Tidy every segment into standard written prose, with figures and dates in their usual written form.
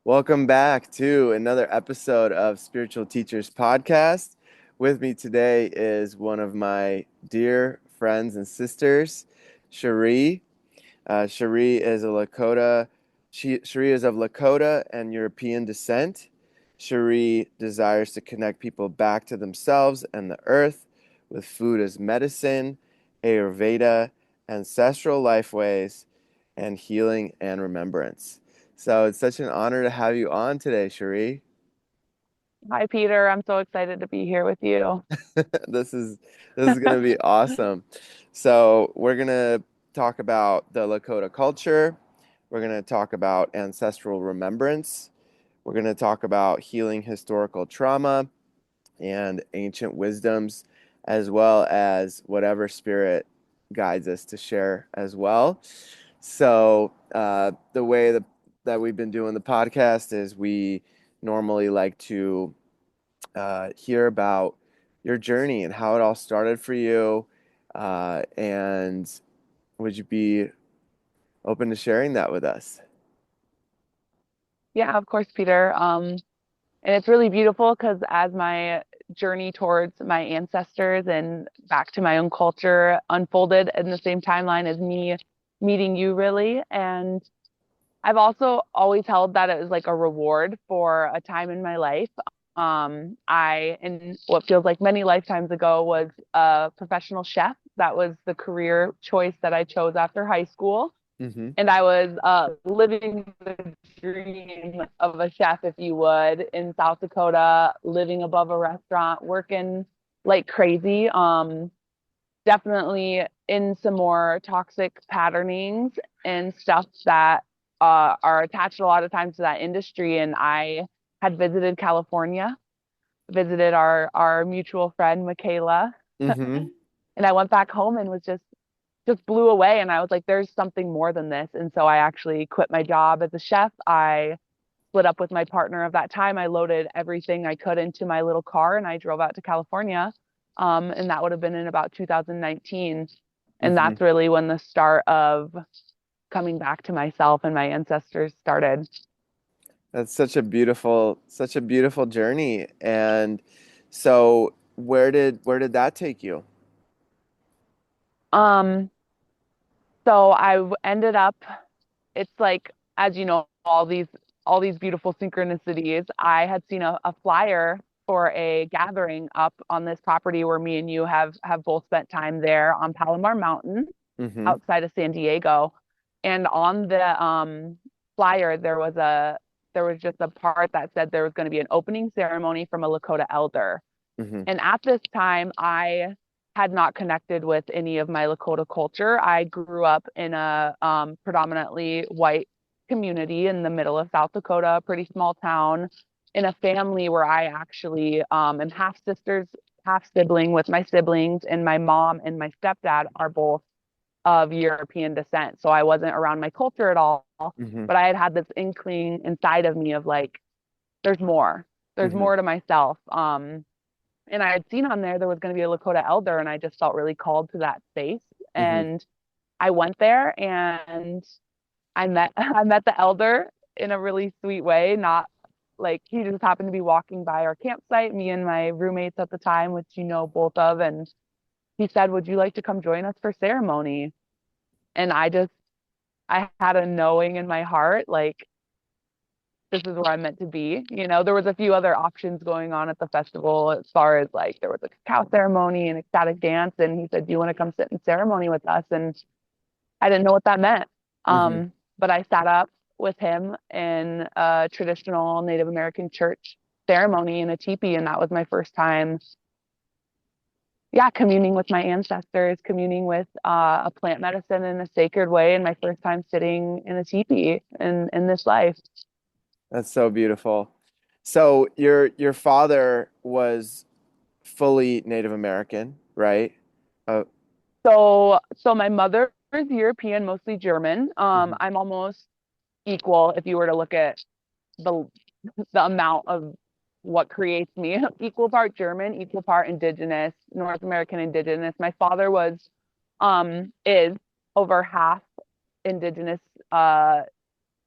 Welcome back to another episode of Spiritual Teachers Podcast. With me today is one of my dear friends and sisters, Sharea. Sharea is a Lakota. Sharea is of Lakota and European descent. Sharea desires to connect people back to themselves and the earth with food as medicine, Ayurveda, ancestral lifeways, and healing and remembrance. So it's such an honor to have you on today, Sharea. Hi, Peter. I'm so excited to be here with you. This is this is gonna be awesome. So we're gonna talk about the Lakota culture. We're gonna talk about ancestral remembrance. We're gonna talk about healing historical trauma and ancient wisdoms, as well as whatever spirit guides us to share as well. So the way that we've been doing the podcast is we normally like to hear about your journey and how it all started for you. And would you be open to sharing that with us? Yeah, of course, Peter. And it's really beautiful because as my journey towards my ancestors and back to my own culture unfolded in the same timeline as me meeting you, really. And I've also always held that it was like a reward for a time in my life. In what feels like many lifetimes ago, was a professional chef. That was the career choice that I chose after high school. Mm-hmm. And I was living the dream of a chef, if you would, in South Dakota, living above a restaurant, working like crazy. Definitely in some more toxic patternings and stuff that are attached a lot of times to that industry. And I had visited California, visited our mutual friend Michaela, Mm-hmm. and I went back home and was just blew away. And I was like, there's something more than this. And so I actually quit my job as a chef. I split up with my partner of that time. I loaded everything I could into my little car and I drove out to California. And that would have been in about 2019. And Mm-hmm. that's really when the start of coming back to myself and my ancestors started. That's such a beautiful journey. And so where did that take you? Um, so ended up, it's like, as you know, all these beautiful synchronicities. I had seen a flyer for a gathering up on this property where me and you have both spent time there on Palomar Mountain Mm-hmm. outside of San Diego. And on the flyer there was just a part that said there was going to be an opening ceremony from a Lakota elder. Mm-hmm. And at this time, I had not connected with any of my Lakota culture. I grew up in a predominantly white community in the middle of South Dakota, a pretty small town, in a family where I actually am half sisters, half sibling with my siblings, and my mom and my stepdad are both of European descent. So I wasn't around my culture at all, Mm-hmm. but I had this inkling inside of me of like, there's more. There's Mm-hmm. more to myself. And I had seen on there was going to be a Lakota elder, and I just felt really called to that space. Mm-hmm. And I went there, and I met the elder in a really sweet way. Not like he just happened to be walking by our campsite, me and my roommates at the time, which you know both of, and he said, "Would you like to come join us for ceremony?" And I had a knowing in my heart, like this is where I'm meant to be. You know, there was a few other options going on at the festival as far as like there was a cacao ceremony and ecstatic dance. And he said, "Do you want to come sit in ceremony with us?" And I didn't know what that meant. Mm-hmm. But I sat up with him in a traditional Native American church ceremony in a teepee, and that was my first time, yeah, communing with my ancestors, communing with a plant medicine in a sacred way, and my first time sitting in a teepee in this life. That's so beautiful. So your father was fully Native American, right? Oh, So my mother is European, mostly German. mhm, I'm almost equal if you were to look at the the amount of what creates me. Equal part German, equal part indigenous, North American indigenous. My father is over half indigenous, uh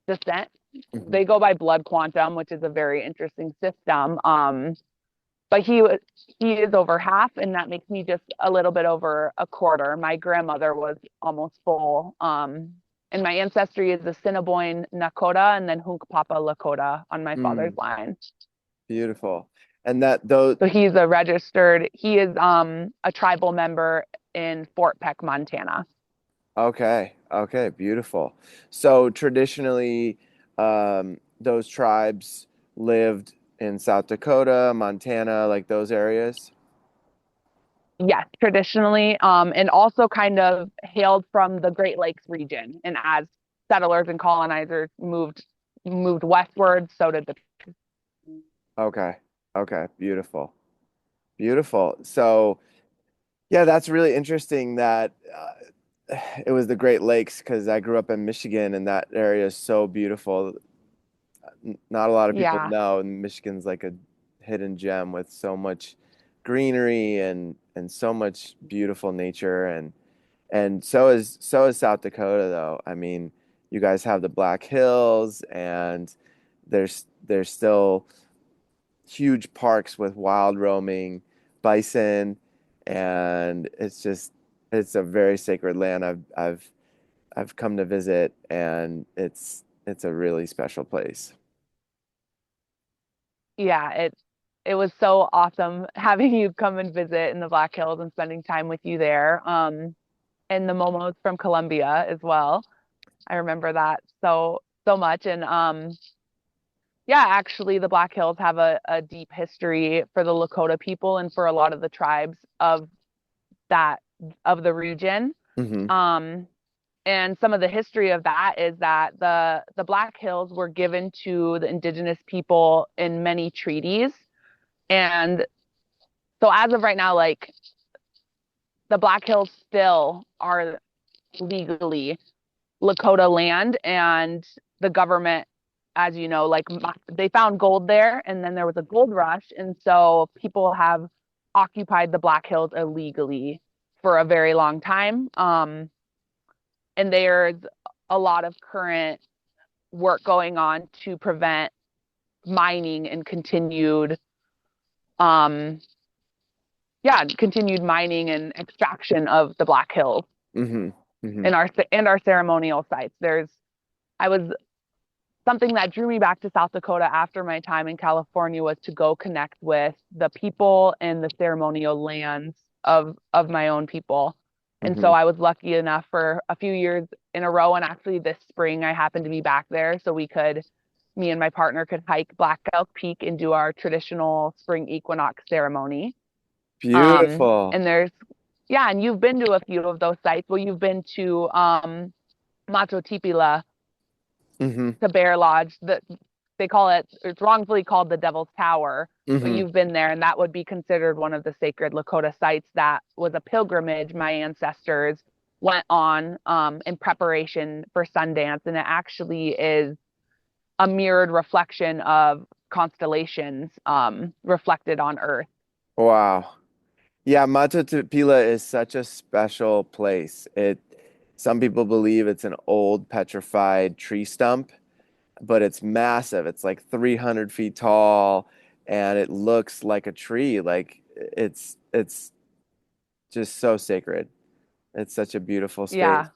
descent. Hmm. They go by blood quantum, which is a very interesting system. But he is over half, and that makes me just a little bit over a quarter. My grandmother was almost full. And my ancestry is the Assiniboine Nakota and then Hunkpapa Lakota on my father's Mm, line. beautiful. And that though, So he is a tribal member in Fort Peck, Montana. okay, okay, beautiful. So traditionally, those tribes lived in South Dakota, Montana, like those areas. Yes, traditionally, and also kind of hailed from the Great Lakes region. And as settlers and colonizers moved westward, so did the Okay, okay, beautiful, beautiful. So, yeah, that's really interesting that it was the Great Lakes because I grew up in Michigan and that area is so beautiful. Not a lot of people yeah, know, and Michigan's like a hidden gem with so much greenery and so much beautiful nature and so is South Dakota though. I mean, you guys have the Black Hills and there's still huge parks with wild roaming bison and it's a very sacred land. I've come to visit and it's a really special place. yeah, it was so awesome having you come and visit in the Black Hills and spending time with you there. And the Momos from Colombia as well. I remember that so much. And yeah, actually, the Black Hills have a deep history for the Lakota people and for a lot of the tribes that of the region. Hmm. Um, and some of the history of that is that the Black Hills were given to the indigenous people in many treaties. And so as of right now, like the Black Hills still are legally Lakota land, and the government, as you know, like they found gold there, and then there was a gold rush, and so people have occupied the Black Hills illegally for a very long time. And there's a lot of current work going on to prevent mining and um, continued mining and extraction of the Black Hills Hmm. Hmm. in our ceremonial sites. I was something that drew me back to South Dakota after my time in California was to go connect with the people and the ceremonial lands of my own people. And Hmm. so I was lucky enough for a few years in a row, and actually this spring I happened to be back there, so me and my partner could hike Black Elk Peak and do our traditional spring equinox ceremony. Beautiful. And yeah, and you've been to a few of those sites. Well, you've been to Macho Tipila, Hmm. to Bear Lodge. They call it's wrongfully called the Devil's Tower, but Hmm. you've been there, and that would be considered one of the sacred Lakota sites that was a pilgrimage my ancestors went on in preparation for Sundance. And it actually is a mirrored reflection of constellations reflected on Earth. Wow. Yeah, Mato Pila is such a special place. Some people believe it's an old petrified tree stump, but it's massive. It's like 300 feet tall and it looks like a tree. Like it's just so sacred. It's such a beautiful space. Yeah,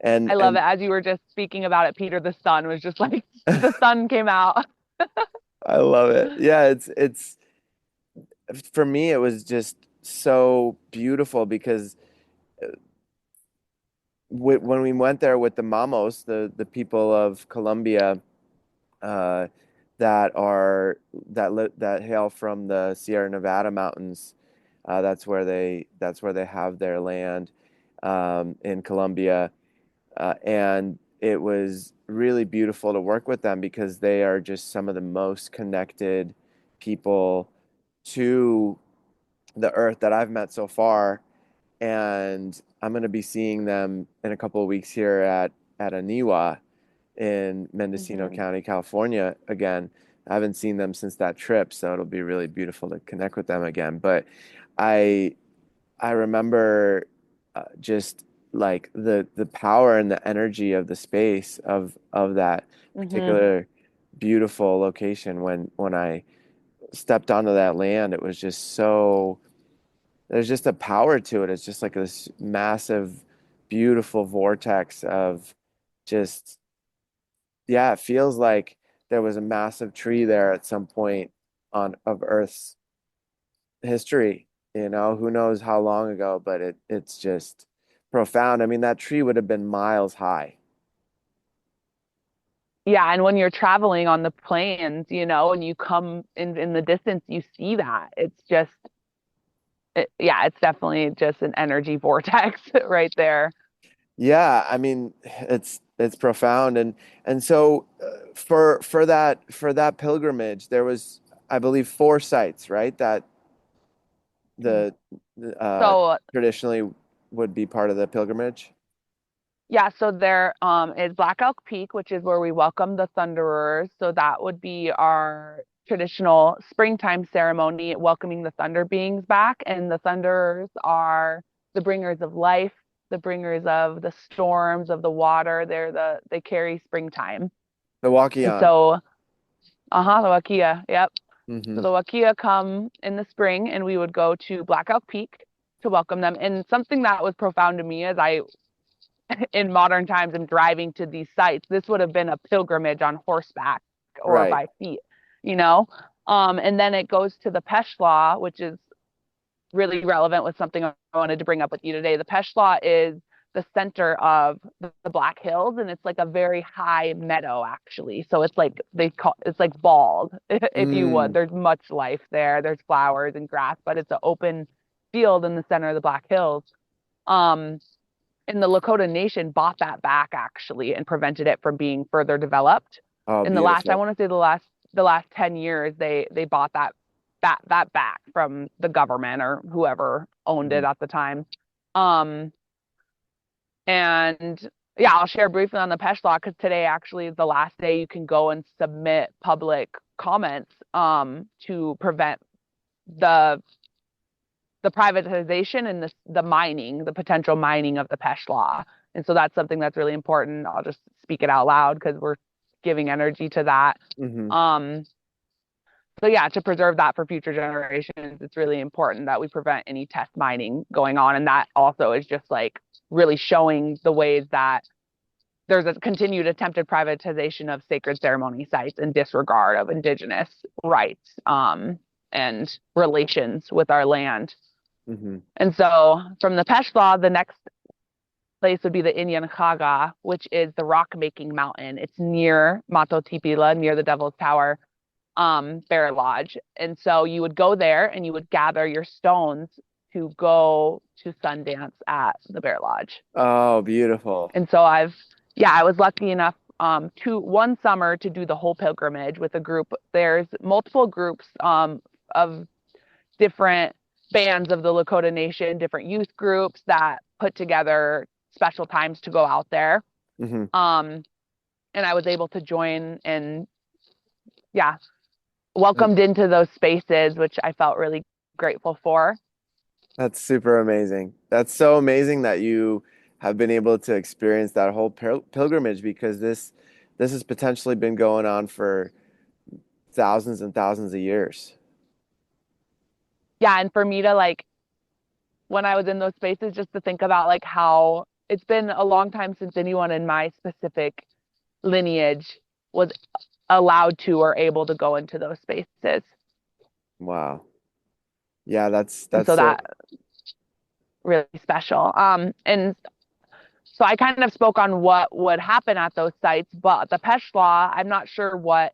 And I love and it. As you were just speaking about it, Peter, the sun was just like the sun came out. I love it. Yeah, it's for me it was just so beautiful because when we went there with the Mamos, the people of Colombia, uh, that hail from the Sierra Nevada mountains. That's where they have their land in Colombia, and it was really beautiful to work with them because they are just some of the most connected people to the earth that I've met so far. And I'm going to be seeing them in a couple of weeks here at Aniwa in Mendocino Mhm. County, California again. I haven't seen them since that trip, so it'll be really beautiful to connect with them again. But I I remember just like the power and the energy of the space of that Hmm. particular beautiful location. When I stepped onto that land, it was just so there's just a power to it. It's just like this massive, beautiful vortex of just, yeah, it feels like there was a massive tree there at some point on of Earth's history. Who knows how long ago, but it's just profound. I mean, that tree would have been miles high. Yeah, and when you're traveling on the plains, and you come in the distance, you see that. It's just, yeah, it's definitely just an energy vortex right there. Yeah, I mean, it's profound, and so for that pilgrimage, there was, I believe, four sites, right? That Mm. the So traditionally would be part of the pilgrimage. yeah, so there is Black Elk Peak, which is where we welcome the Thunderers. So that would be our traditional springtime ceremony, welcoming the Thunder beings back. And the Thunderers are the bringers of life, the bringers of the storms, of the water. They carry springtime. The And Wakiyan. so, the Wakia, yep. Hmm. So the Wakia come in the spring, and we would go to Black Elk Peak to welcome them. And something that was profound to me as I in modern times and driving to these sites, this would have been a pilgrimage on horseback or Right. by feet, you know? And then it goes to the Peshla, which is really relevant with something I wanted to bring up with you today. The Peshla is the center of the Black Hills, and it's like a very high meadow, actually. So it's like it's like bald, if you would. Mm. There's much life there. There's flowers and grass, but it's an open field in the center of the Black Hills. Um, and the Lakota Nation bought that back actually and prevented it from being further developed. Oh, In the last, I beautiful. want to say the last 10 years, they bought that back from the government or whoever owned it Hmm. at the time. Um, and yeah, I'll share briefly on the Pesh Law because today actually is the last day you can go and submit public comments to prevent the the privatization and the mining, the potential mining of the Pesh Law. And so that's something that's really important. I'll just speak it out loud because we're giving energy to that. Hmm. Um, so yeah, to preserve that for future generations, it's really important that we prevent any test mining going on. And that also is just like really showing the ways that there's a continued attempted privatization of sacred ceremony sites and disregard of indigenous rights and relations with our land. Hmm. And so from the Peshwa, the next place would be the Inyan which is the rock making mountain. It's near Mato Tipila, near the Devil's Tower, Bear Lodge. And so you would go there and you would gather your stones to go to Sundance at the Bear Lodge. Oh, beautiful. And so I was lucky enough to one summer to do the whole pilgrimage with a group. There's multiple groups of different bands of the Lakota Nation, different youth groups that put together special times to go out there. Hmm. Um, and I was able to join and yeah, welcomed into those spaces, which I felt really grateful for. That's super amazing. That's so amazing that you have been able to experience that whole pilgrimage because this has potentially been going on for thousands and thousands of years. Yeah, and for me to like when I was in those spaces, just to think about like how it's been a long time since anyone in my specific lineage was allowed to or able to go into those spaces. Wow. Yeah, that's And that's so so that really special. And so I kind of spoke on what would happen at those sites, but the Peshwa, I'm not 100%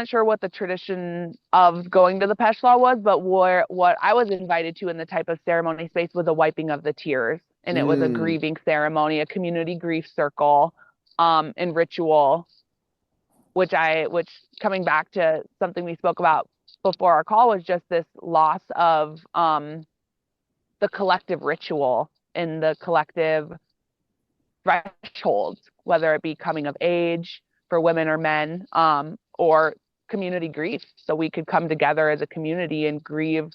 sure what the tradition of going to the Peshwa was, but what I was invited to in the type of ceremony space was a wiping of the tears. And it was a mm, grieving ceremony, a community grief circle, and ritual, which coming back to something we spoke about before our call was just this loss of the collective ritual and the collective thresholds, whether it be coming of age for women or men, or community grief. So we could come together as a community and grieve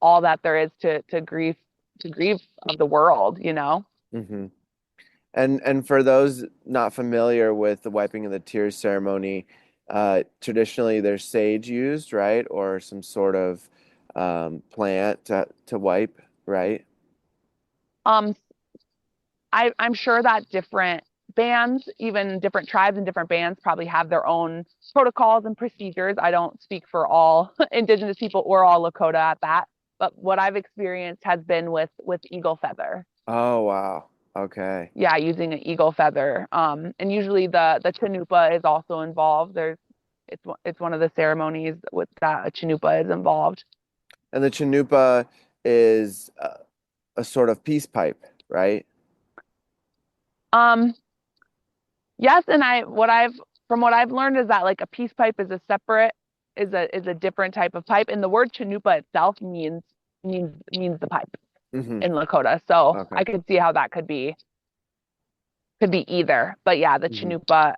all that there is to grief to grieve of the world, you know. Hmm. And for those not familiar with the wiping of the tears ceremony, traditionally there's sage used, right? Or some sort of plant to wipe, right? Um, I'm sure that different bands, even different tribes and different bands, probably have their own protocols and procedures. I don't speak for all Indigenous people or all Lakota at that, but what I've experienced has been with eagle feather. Oh, wow. Okay. Yeah, using an eagle feather. And usually the chanupa is also involved. It's one of the ceremonies with that a chanupa is involved. And the Chanupa is a sort of peace pipe, right? Um, yes, and what I've learned is that like a peace pipe is a separate is a different type of pipe, and the word chanupa itself means the pipe Hmm. in Lakota. So Okay. I could see how that could be either. But yeah, the Hmm. chanupa,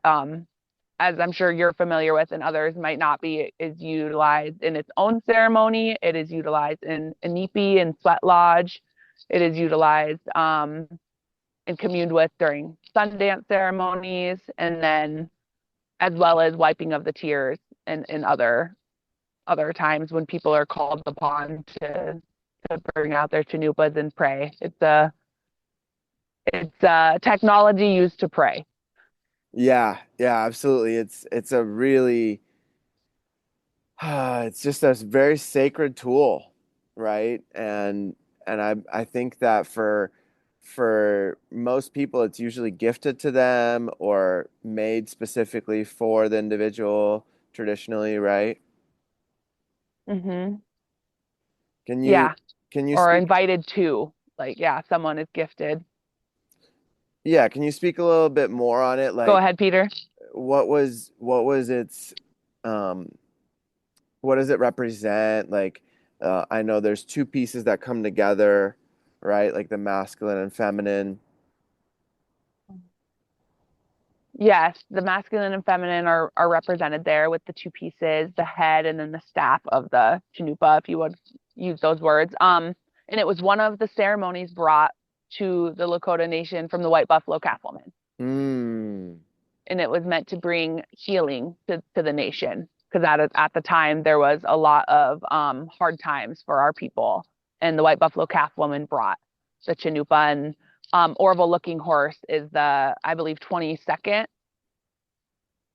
as I'm sure you're familiar with and others might not be, is utilized in its own ceremony. It is utilized in Inipi and Sweat Lodge. It is utilized and communed with during Sundance ceremonies, and then as well as wiping of the tears and other times when people are called upon to bring out their chanupas and pray. It's technology used to pray. Yeah, yeah, absolutely. It's a really it's just a very sacred tool, right? And I think that for most people it's usually gifted to them or made specifically for the individual traditionally, right? Hmm. Can you Yeah, can you or speak invited to. Like, yeah, someone is gifted. yeah, can you speak a little bit more on it? Go Like ahead, Peter. what was its um what does it represent? Like, I know there's two pieces that come together, right? Like the masculine and feminine. Yes, the masculine and feminine are represented there with the two pieces, the head and then the staff of the chanupa, if you would use those words. And it was one of the ceremonies brought to the Lakota Nation from the White Buffalo Calf Woman. Mm. And it was meant to bring healing to the nation because at the time there was a lot of hard times for our people. And the White Buffalo Calf Woman brought the chanupa, and Orville Looking Horse is the, I believe, 22nd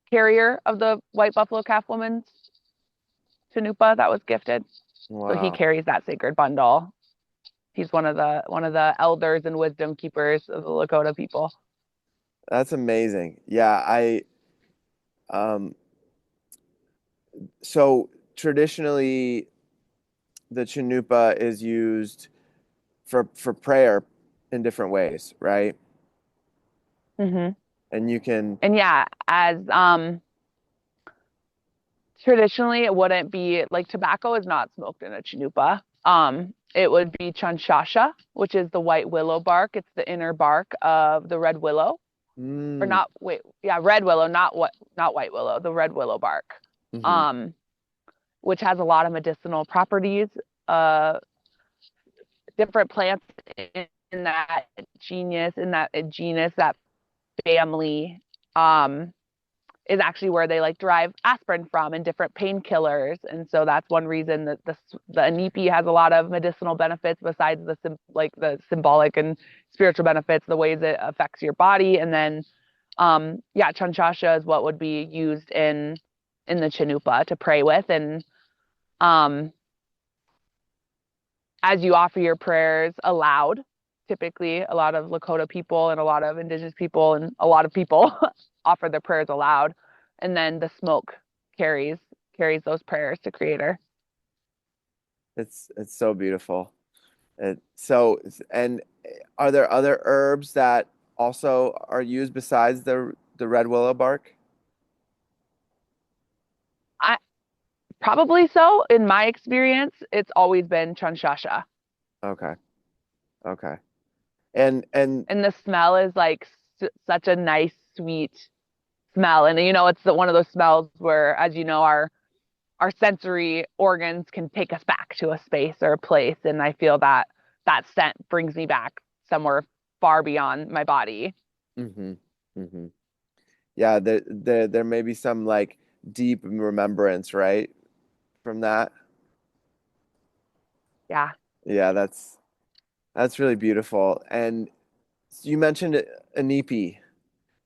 carrier of the White Buffalo Calf Woman's chanupa that was gifted. So he Wow. carries that sacred bundle. He's one of the elders and wisdom keepers of the Lakota people. That's amazing. Yeah, I um so traditionally the Chanupa is used for prayer in different ways, right? Hmm. And you can And yeah, as traditionally it wouldn't be like tobacco is not smoked in a chanupa. It would be chanshasha, which is the white willow bark. It's the inner bark of the red willow, or mm, not. Wait, yeah, red willow, not white willow. The red willow bark, hmm. um, which has a lot of medicinal properties. Uh, Different plants in that genus, that family. Is actually where they like derive aspirin from and different painkillers. And so that's one reason that the anipi has a lot of medicinal benefits besides like the symbolic and spiritual benefits, the ways it affects your body. And then yeah, chanchasha is what would be used in the chanupa to pray with. And um as you offer your prayers aloud, typically a lot of Lakota people and a lot of indigenous people and a lot of people offer their prayers aloud, and then the smoke carries those prayers to Creator. It's so beautiful. So and are there other herbs that also are used besides the red willow bark? I probably so. In my experience, it's always been chanshasha, Okay. Okay. And and the smell is like such a nice, sweet smell. And you know, it's one of those smells where, as you know, our sensory organs can take us back to a space or a place, and I feel that that scent brings me back somewhere far beyond my body. Hmm. Hmm. Yeah, there may be some like deep remembrance, right, from that. Yeah. Yeah, that's really beautiful. And you mentioned Anipi.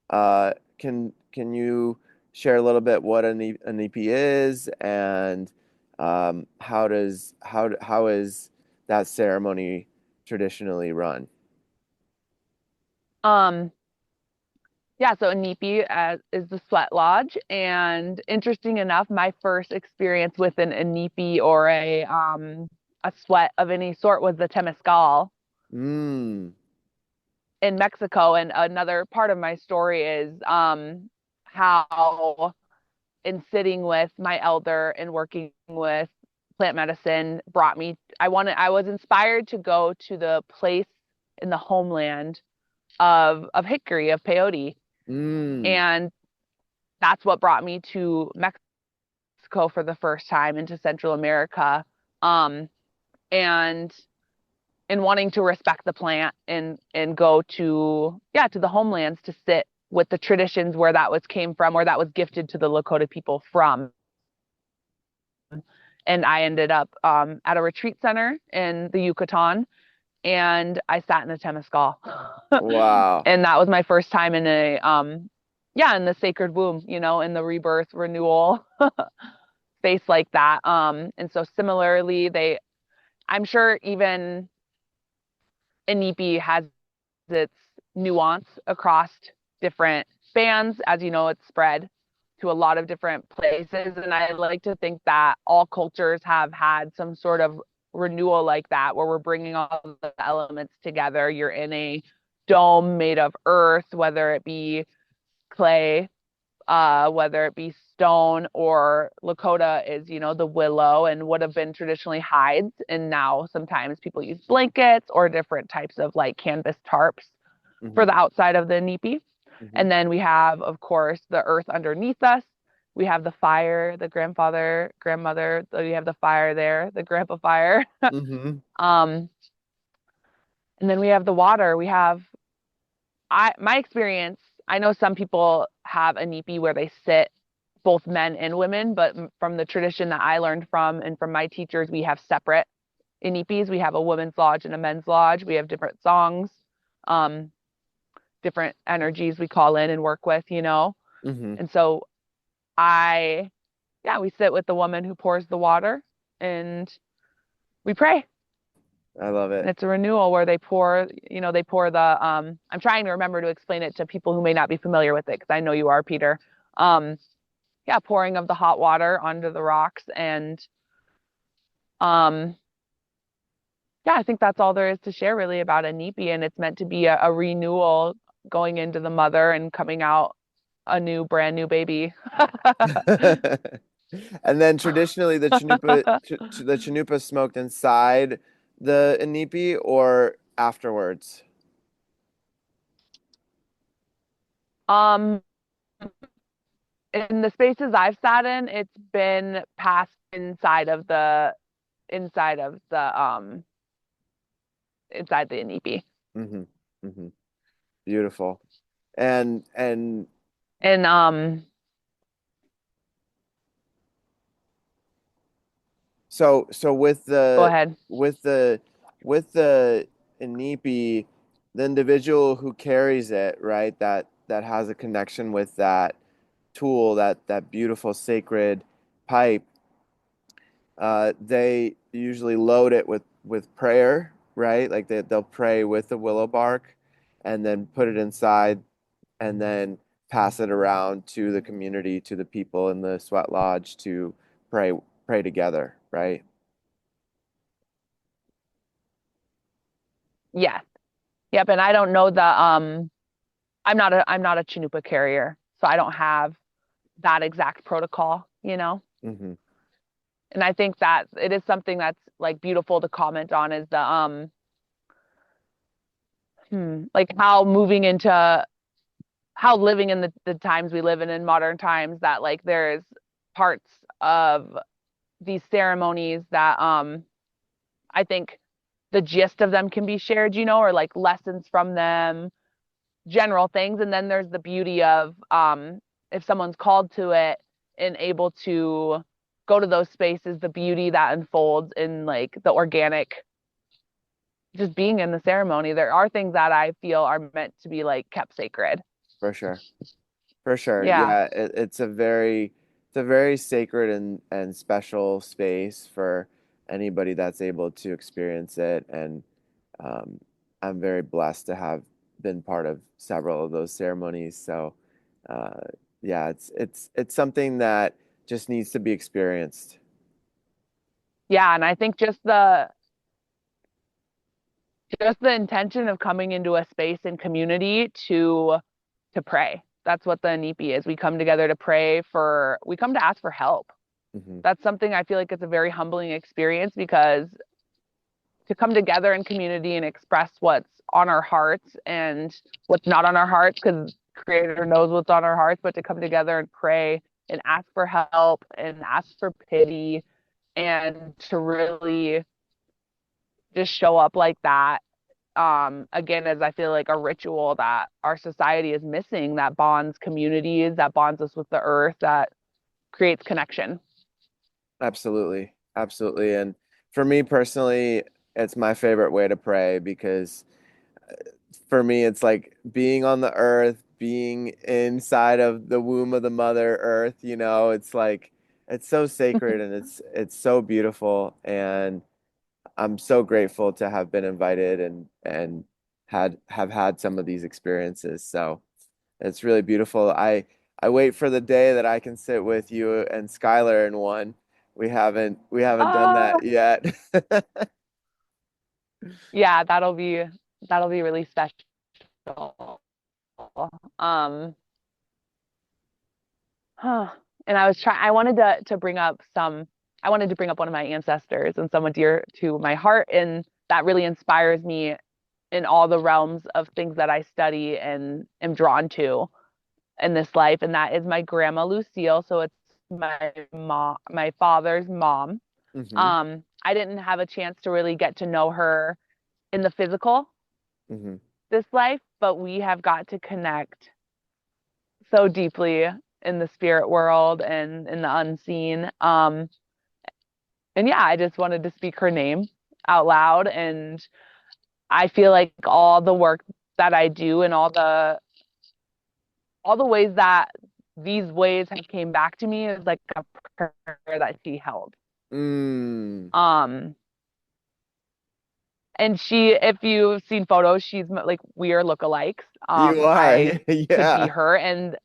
Can you share a little bit what Anipi is, and how is that ceremony traditionally run? Um, yeah, so Inipi is the sweat lodge, and interesting enough, my first experience with an Inipi or a sweat of any sort was the Temescal Mm. in Mexico. And another part of my story is how in sitting with my elder and working with plant medicine brought me I was inspired to go to the place in the homeland of hickory, of peyote. Mm. And that's what brought me to Mexico for the first time, into Central America. Um, and in wanting to respect the plant and go to, yeah, to the homelands to sit with the traditions where that was came from, where that was gifted to the Lakota people from. And I ended up at a retreat center in the Yucatan, and I sat in a Temescal. Wow. And that was my first time in a yeah, in the sacred womb, in the rebirth renewal space like that. And so similarly, I'm sure even Inipi has its nuance across different bands. As you know, it's spread to a lot of different places. And I like to think that all cultures have had some sort of renewal like that, where we're bringing all the elements together. You're in a dome made of earth, whether it be clay, whether it be stone, or Lakota is, the willow and would have been traditionally hides. And now sometimes people use blankets or different types of like canvas tarps for Hmm. the outside of the nipi. Hmm. And then we have, of course, the earth underneath us. We have the fire, the grandfather, grandmother. So you have the fire there, the grandpa fire. Hmm. um, and then we have the water. My experience, I know some people have a nipi where they sit, both men and women, but from the tradition that I learned from and from my teachers, we have separate inipis. We have a women's lodge and a men's lodge. We have different songs, um, different energies we call in and work with. Hmm. And so I, yeah, we sit with the woman who pours the water and we pray. I love And it. it's a renewal where they pour the I'm trying to remember to explain it to people who may not be familiar with it, because I know you are, Peter. Um, yeah, pouring of the hot water onto the rocks. And um, yeah, I think that's all there is to share really about a nipi. And it's meant to be a renewal going into the mother and coming out a brand new baby. And then traditionally the chanupa smoked inside the inipi or afterwards. um, in the spaces I've sat in, it's been passed inside of the inside the inipi. Hmm. Hmm. Beautiful. And And so go ahead. with the with the inipi, the individual who carries it, right, that has a connection with that tool, that beautiful sacred pipe, they usually load it with prayer, right? Like they'll pray with the willow bark and then put it inside and then pass it around to the community, to the people in the sweat lodge to pray pray together, right? Yes. Yep. And I don't know I'm not a Chanupa carrier, so I don't have that exact protocol. Hmm. And I think that it is something that's like beautiful to comment on, is the like how living in the times we live in modern times, that like there's parts of these ceremonies that I think the gist of them can be shared, or like lessons from them, general things. And then there's the beauty of if someone's called to it and able to go to those spaces, the beauty that unfolds in like the organic, just being in the ceremony. There are things that I feel are meant to be like kept sacred. For sure. For sure. Yeah. Yeah, it's a very sacred and special space for anybody that's able to experience it. And um, I'm very blessed to have been part of several of those ceremonies. So uh, yeah, it's something that just needs to be experienced. Yeah. And I think just the intention of coming into a space and community to pray. That's what the NEPI is. We come together to pray we come to ask for help. Hmm. That's something I feel like it's a very humbling experience, because to come together in community and express what's on our hearts and what's not on our hearts, because Creator knows what's on our hearts, but to come together and pray and ask for help and ask for pity and to really just show up like that, again, as I feel like a ritual that our society is missing, that bonds communities, that bonds us with the earth, that creates connection. Absolutely. Absolutely. And for me personally, it's my favorite way to pray because for me, it's like being on the earth, being inside of the womb of the mother earth, it's like it's so sacred and it's so beautiful and I'm so grateful to have been invited and have had some of these experiences. So it's really beautiful. I wait for the day that I can sit with you and Skylar in one. We haven't done Ah, that yet. yeah, that'll be really special. Um, huh. And I wanted to bring up I wanted to bring up one of my ancestors and someone dear to my heart, and that really inspires me in all the realms of things that I study and am drawn to in this life, and that is my grandma Lucille. So it's my father's mom. Hmm. I didn't have a chance to really get to know her in the physical Hmm. this life, but we have got to connect so deeply in the spirit world and in the unseen. And yeah, I just wanted to speak her name out loud. And I feel like all the work that I do and all the ways that these ways have came back to me is like a prayer that she held. Mm. Um, and if you've seen photos, she's like, we are lookalikes. You are. I could be Yeah. her. And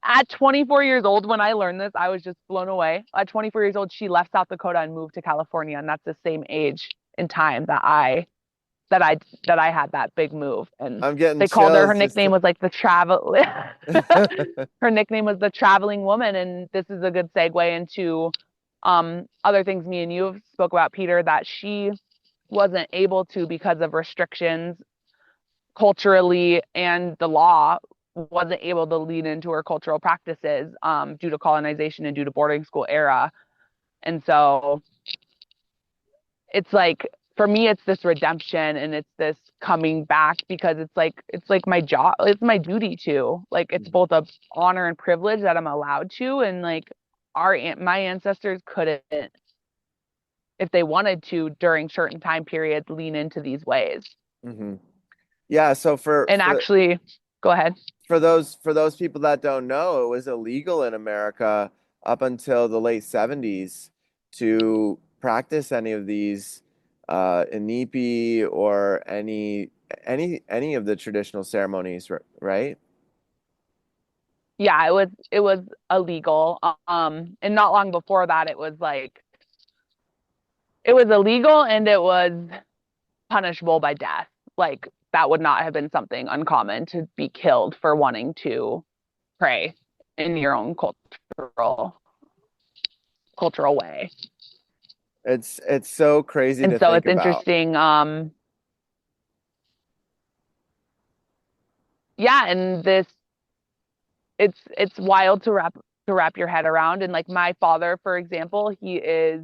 at 24 years old, when I learned this, I was just blown away. At 24 years old, she left South Dakota and moved to California, and that's the same age and time that I that I had that big move. And I'm getting they called her. Her chills just nickname to... was like the travel. Her nickname was the traveling woman, and this is a good segue into other things me and you have spoke about, Peter, that she wasn't able to because of restrictions culturally, and the law wasn't able to lead into her cultural practices due to colonization and due to boarding school era. And so it's like, for me, it's this redemption and it's this coming back, because it's like my job, it's my duty to, like, it's Mhm. both a honor and privilege that I'm allowed to. And like my ancestors couldn't, if they wanted to during certain time periods, lean into these ways. Mhm. Yeah, so for And for actually, go ahead. for those people that don't know, it was illegal in America up until the late 70s to practice any of these inipi or any of the traditional ceremonies, right? Yeah, it was illegal. And not long before that, it was illegal, and it was punishable by death. Like, that would not have been something uncommon to be killed for wanting to pray in your own cultural way. It's so crazy And to so think it's about. interesting. Yeah, and it's wild to wrap your head around. And like my father, for example, he is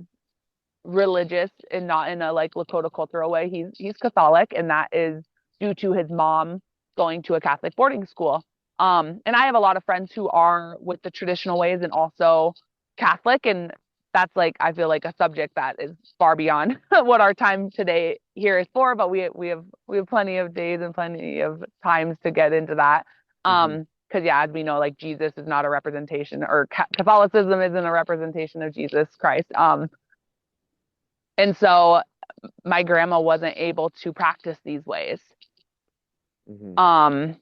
religious and not in a like Lakota cultural way. He's Catholic, and that is due to his mom going to a Catholic boarding school. And I have a lot of friends who are with the traditional ways and also Catholic, and that's like I feel like a subject that is far beyond what our time today here is for. But we have plenty of days and plenty of times to get into that. Hmm. Because yeah, as we know, like Jesus is not a representation, or Catholicism isn't a representation of Jesus Christ. And so my grandma wasn't able to practice these ways. Hmm. Um,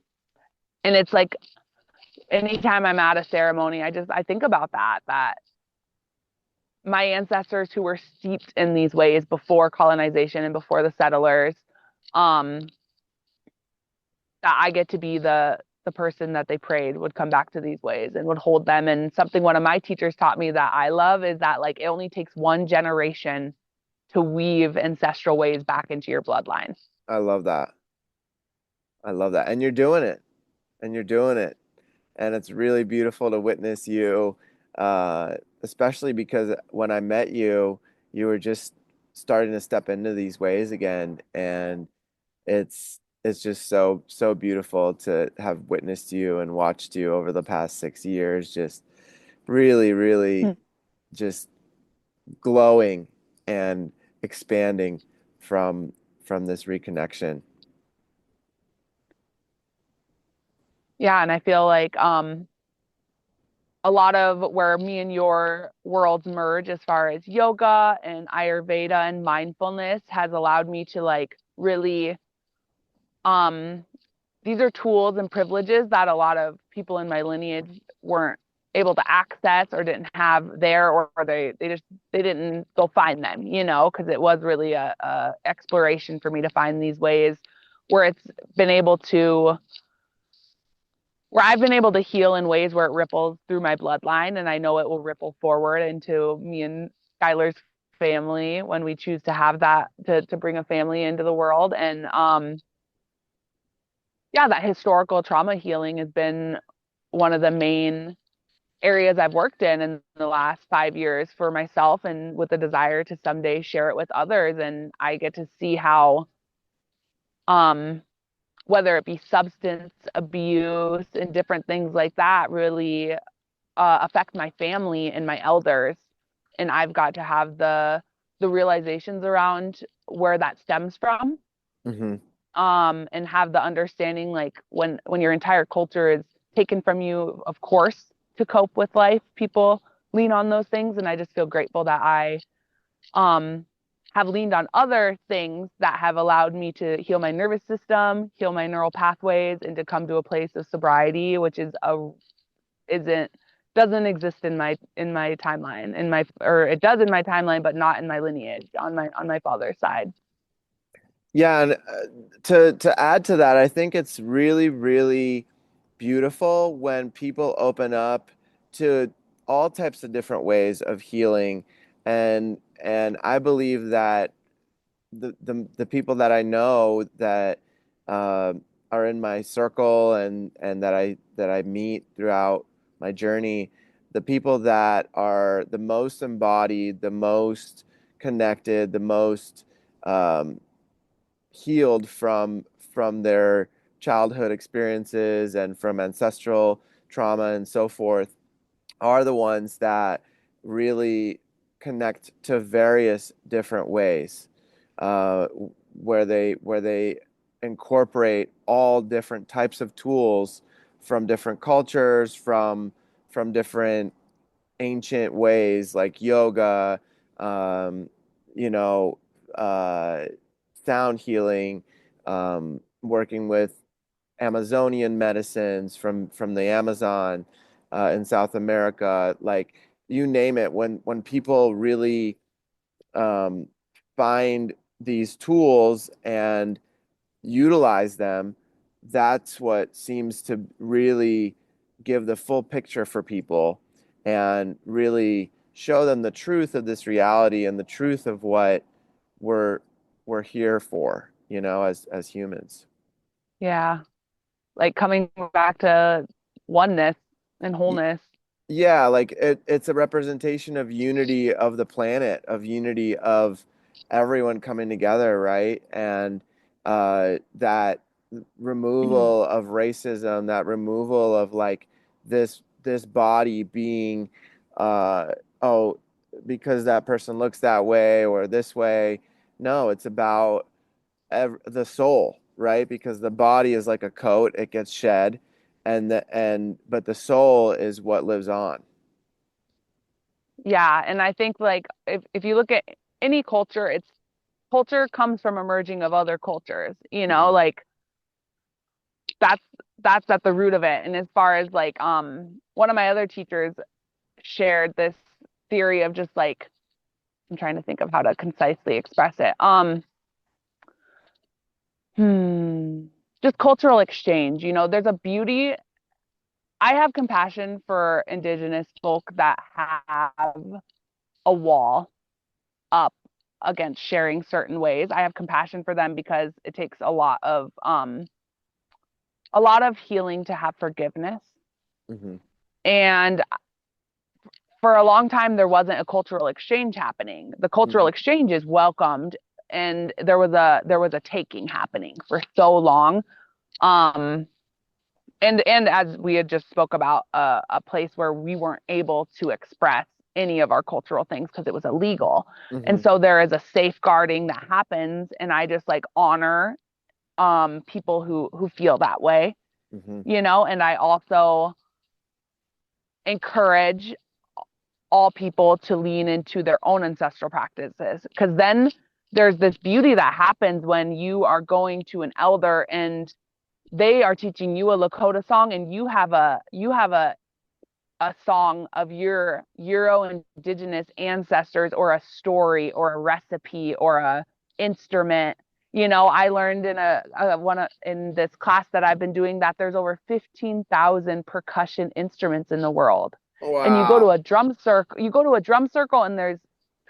and it's like anytime I'm at a ceremony, I think about that my ancestors who were steeped in these ways before colonization and before the settlers, um, that I get to be the person that they prayed would come back to these ways and would hold them. And something one of my teachers taught me that I love is that like it only takes one generation to weave ancestral ways back into your bloodline. I love that. I love that. And you're doing it. And you're doing it. And it's really beautiful to witness you, especially because when I met you, you were just starting to step into these ways again. And it's just so beautiful to have witnessed you and watched you over the past 6 years, just really just glowing and expanding from from this reconnection. Yeah, and I feel like a lot of where me and your worlds merge as far as yoga and Ayurveda and mindfulness has allowed me to like really um these are tools and privileges that a lot of people in my lineage weren't able to access or didn't have there, or they didn't go find them, because it was really a exploration for me to find these ways where it's been able to where I've been able to heal in ways where it ripples through my bloodline, and I know it will ripple forward into me and Skylar's family when we choose to have that to bring a family into the world. And yeah, that historical trauma healing has been one of the main areas I've worked in the last 5 years for myself, and with the desire to someday share it with others. And I get to see how um whether it be substance abuse and different things like that really affect my family and my elders. And I've got to have the realizations around where that stems from, Hmm. and have the understanding like when your entire culture is taken from you, of course, to cope with life, people lean on those things. And I just feel grateful that I um have leaned on other things that have allowed me to heal my nervous system, heal my neural pathways, and to come to a place of sobriety, which is a isn't doesn't exist in my timeline, in my or it does in my timeline, but not in my lineage on my father's side. Yeah, and to add to that, I think it's really beautiful when people open up to all types of different ways of healing, and I believe that the people that I know that uh, are in my circle and that I meet throughout my journey, the people that are the most embodied, the most connected, the most um, healed from their childhood experiences and from ancestral trauma and so forth are the ones that really connect to various different ways, uh, where they incorporate all different types of tools from different cultures, from different ancient ways like yoga, um, you know, uh, sound healing, working with Amazonian medicines from the Amazon in South America, like you name it. When people really um, find these tools and utilize them, that's what seems to really give the full picture for people and really show them the truth of this reality and the truth of what we're we're here for, as humans. Yeah, like coming back to oneness and Y- wholeness. Yeah, like it's a representation of unity of the planet, of unity of everyone coming together, right? And that removal of racism, that removal of like this body being oh, because that person looks that way or this way. No, it's about the soul, right? Because the body is like a coat, it gets shed, and but the soul is what lives on. Yeah, and I think like if you look at any culture, it's culture comes from emerging of other cultures, Hmm. like that's that's at the root of it. And as far as like one of my other teachers shared this theory of just like I'm trying to think of how to concisely express it. Hmm, just cultural exchange. There's a beauty. I have compassion for indigenous folk that have a wall up against sharing certain ways. I have compassion for them because it takes a lot of healing to have forgiveness. Hmm. And for a long time there wasn't a cultural exchange happening. The cultural Hmm. exchange is welcomed and there was a taking happening for so long. Um and as we had just spoke about a place where we weren't able to express any of our cultural things because it was illegal. And Hmm. so there is a safeguarding that happens and I just like honor people who feel that way, Hmm. and I also encourage all people to lean into their own ancestral practices because then there's this beauty that happens when you are going to an elder and they are teaching you a Lakota song and you have a song of your Euro indigenous ancestors or a story or a recipe or a instrument. I learned in this class that I've been doing that there's over 15,000 percussion instruments in the world. And Wow. you go to a drum circle and there's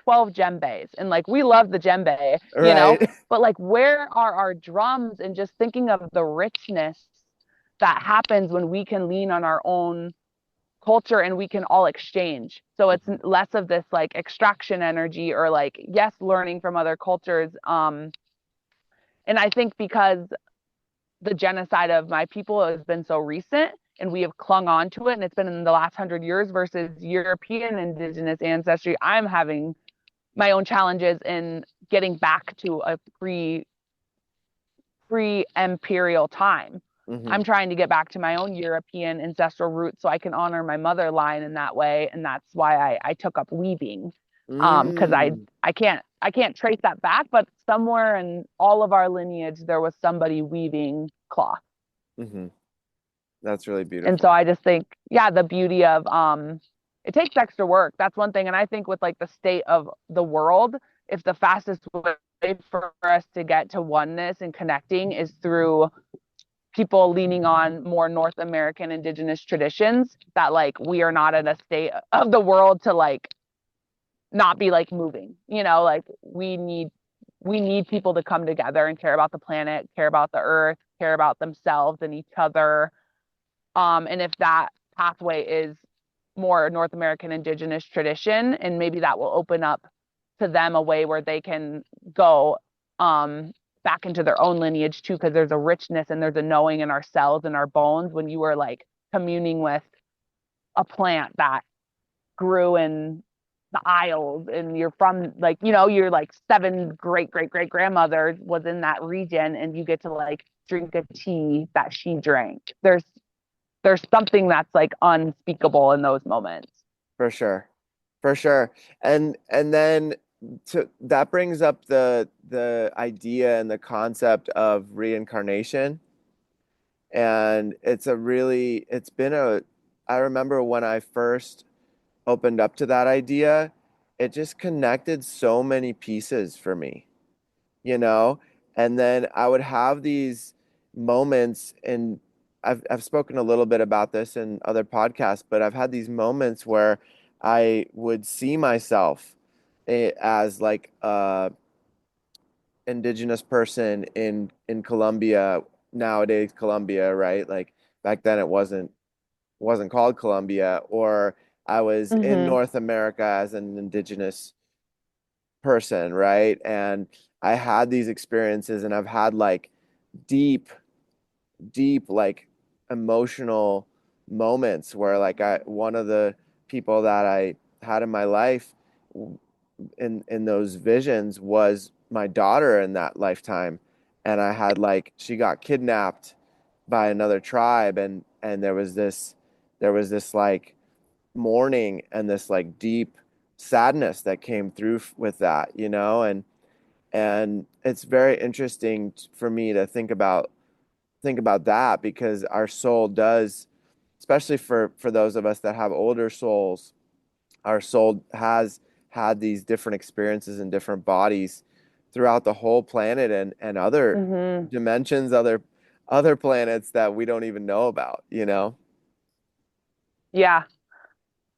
12 djembes and like we love the djembe, Right. but like where are our drums and just thinking of the richness that happens when we can lean on our own culture and we can all exchange. So it's Hmm. less of this like extraction energy or like yes, learning from other cultures. And I think because the genocide of my people has been so recent and we have clung on to it and it's been in the last 100 years versus European indigenous ancestry, I'm having my own challenges in getting back to a pre-imperial time. Hmm. I'm trying to get back to my own European ancestral roots so I can honor my mother line in that way, and that's why I took up weaving, because Mm. I can't trace that back, but somewhere in all of our lineage there was somebody weaving cloth, Hmm. That's really and so beautiful. I just think yeah the beauty of it takes extra work. That's one thing, and I think with like the state of the world, if the fastest way for us to get to oneness and connecting is through people leaning on more North American indigenous traditions, that like we are not in a state of the world to like not be like moving, like we need people to come together and care about the planet, care about the earth, care about themselves and each other. And if that pathway is more North American indigenous tradition, and maybe that will open up to them a way where they can go um, back into their own lineage too, because there's a richness and there's a knowing in our cells and our bones when you are like communing with a plant that grew in the Isles and you're from like you're like seven great grandmothers was in that region and you get to like drink a tea that she drank. There's something that's like unspeakable in those moments. For sure. For sure. And then that brings up the idea and the concept of reincarnation. And it's been I remember when I first opened up to that idea, it just connected so many pieces for me, you know? And then I would have these moments, and I've spoken a little bit about this in other podcasts, but I've had these moments where I would see myself as like a indigenous person in Colombia, nowadays Colombia, right? Like back then it wasn't wasn't called Colombia, or I was in Hmm. North America as an indigenous person, right? And I had these experiences, and I've had like deep, deep, like emotional moments where like one of the people that I had in my life in those visions was my daughter in that lifetime. And I had like she got kidnapped by another tribe, and there was this like mourning and this like deep sadness that came through with that, and it's very interesting for me to think about that, because our soul does, especially for those of us that have older souls, our soul has had these different experiences in different bodies throughout the whole planet, and other Hmm. dimensions, other planets that we don't even know about. Yeah.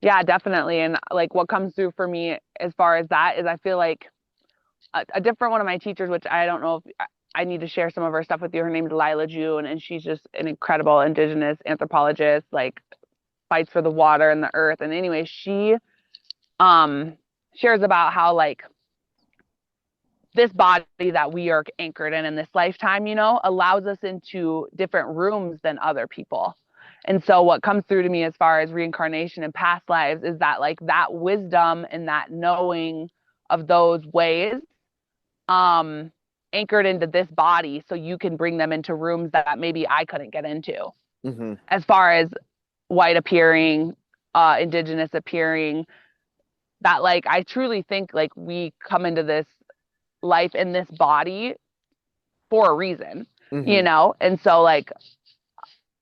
Yeah, definitely. And like what comes through for me as far as that is I feel like a different one of my teachers, which I don't know if I need to share some of her stuff with you. Her name is Lila June, and she's just an incredible indigenous anthropologist, like fights for the water and the earth. And anyway, she um shares about how like this body that we are anchored in this lifetime, allows us into different rooms than other people. And so what comes through to me as far as reincarnation and past lives is that like that wisdom and that knowing of those ways um anchored into this body so you can bring them into rooms that maybe I couldn't get into. Hmm. As far as white appearing, indigenous appearing, that like I truly think like we come into this life in this body for a reason, Hmm. And so like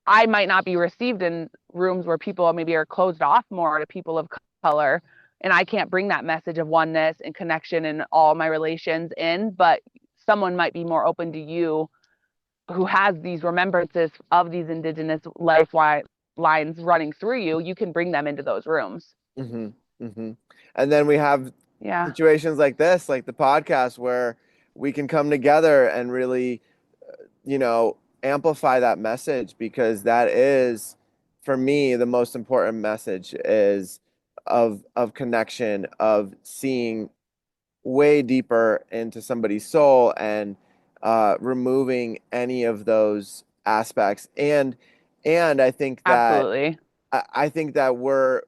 I might not be received in rooms where people maybe are closed off more to people of color, and I can't bring that message of oneness and connection in all my relations in, but someone might be more open to you who has these remembrances of these indigenous lines running through you. You can bring them into those rooms. Hmm. Hmm. And then we have Yeah, situations like this, like the podcast, where we can come together and really, amplify that message, because that is, for me, the most important message is of connection, of seeing way deeper into somebody's soul, and removing any of those aspects. And absolutely. I think that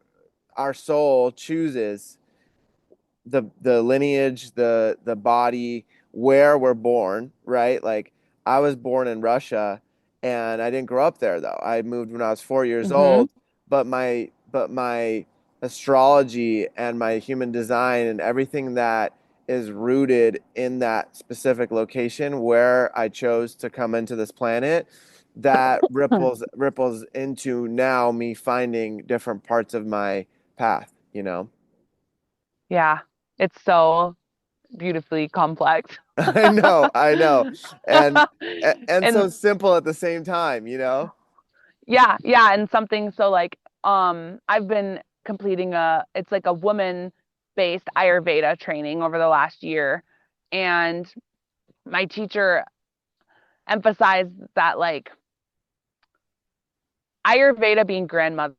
our soul chooses the lineage, the body, where we're born, right? Like I was born in Russia, and I didn't grow up there though. I moved when I was 4 years Hmm. old, but my astrology and my human design and everything that is rooted in that specific location where I chose to come into this planet, that ripples into now me finding different parts of my path. Yeah, it's so beautifully complex. I know, and and so And simple at the same time. yeah, yeah, and something so like I've been completing it's like a woman based Ayurveda training over the last year, and my teacher emphasized that like Ayurveda being grandmother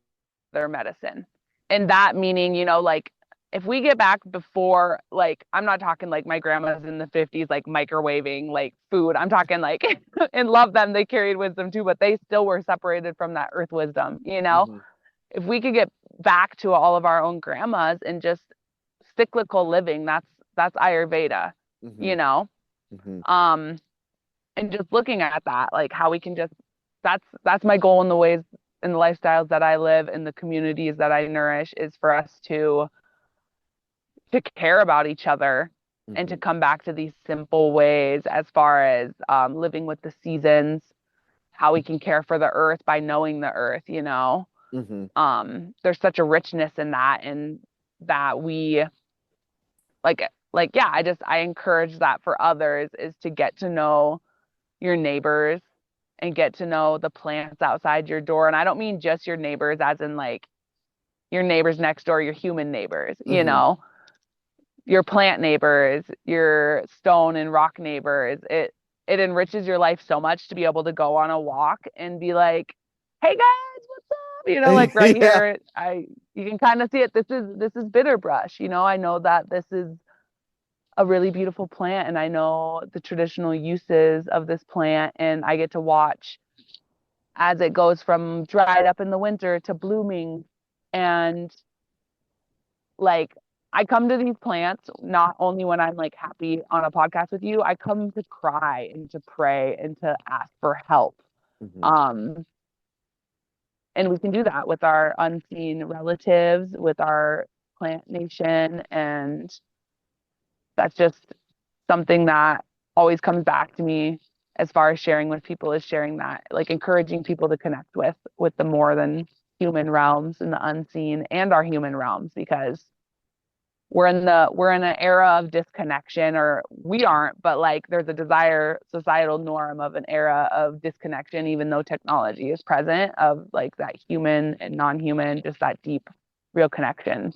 medicine. And that meaning, like if we get back before, like, I'm not talking like my grandma's in the 50s, like microwaving like food. I'm talking like, and love them, they carried wisdom too, but they still were separated from that earth wisdom. Hmm. If we could get back to all of our own grandmas and just cyclical living, that's Ayurveda, Hmm. you know? Hmm. Um, and just looking at that, like how we can just that's my goal in the ways in the lifestyles that I live in the communities that I nourish is for us to care about each other and to Hmm. come back to these simple ways as far as living with the seasons, how we can care for the earth by knowing the earth. Hmm. There's such a richness in that, and that we like yeah, I encourage that for others is to get to know your neighbors and get to know the plants outside your door. And I don't mean just your neighbors as in like your neighbors next door, your human neighbors, Hmm. your plant neighbors, your stone and rock neighbors. It enriches your life so much to be able to go on a walk and be like, "Hey guys, what's up?" like right Yeah. here, you can kind of see it. This is bitter brush. I know that this is a really beautiful plant, and I know the traditional uses of this plant, and I get to watch as it goes from dried up in the winter to blooming. And like I come to these plants not only when I'm like happy on a podcast with you, I come to cry and to pray and to ask for help. Hmm. Um, and we can do that with our unseen relatives, with our plant nation. And that's just something that always comes back to me as far as sharing with people, is sharing that, like encouraging people to connect with the more than human realms and the unseen and our human realms, because we're in an era of disconnection, or we aren't, but like there's a desire, societal norm of an era of disconnection, even though technology is present, of like that human and non-human, just that deep real connection.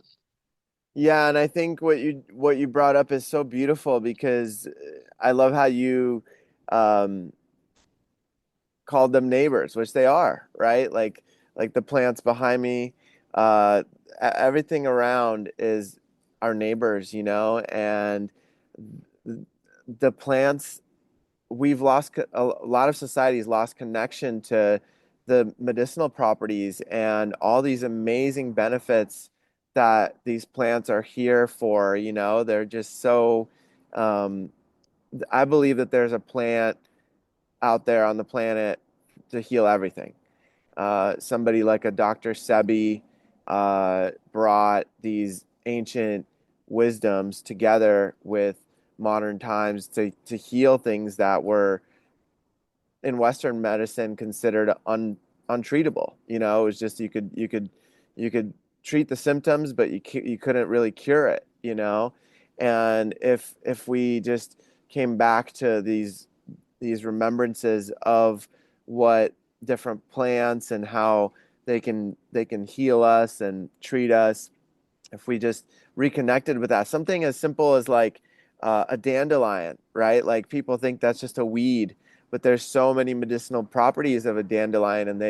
Yeah, and I think what you brought up is so beautiful because I love how you um, called them neighbors, which they are, right? Like the plants behind me, uh, everything around is our neighbors, and the plants we've lost a lot of societies lost connection to the medicinal properties and all these amazing benefits that these plants are here for. They're just so um, I believe that there's a plant out there on the planet to heal everything. Somebody like a Dr. Sebi brought these ancient wisdoms together with modern times to heal things that were in Western medicine considered untreatable. It was just you could treat the symptoms, but you couldn't really cure it. And if we just came back to these remembrances of what different plants and how they can heal us and treat us, if we just reconnected with that, something as simple as like a dandelion, right? Like people think that's just a weed, but there's so many medicinal properties of a dandelion, and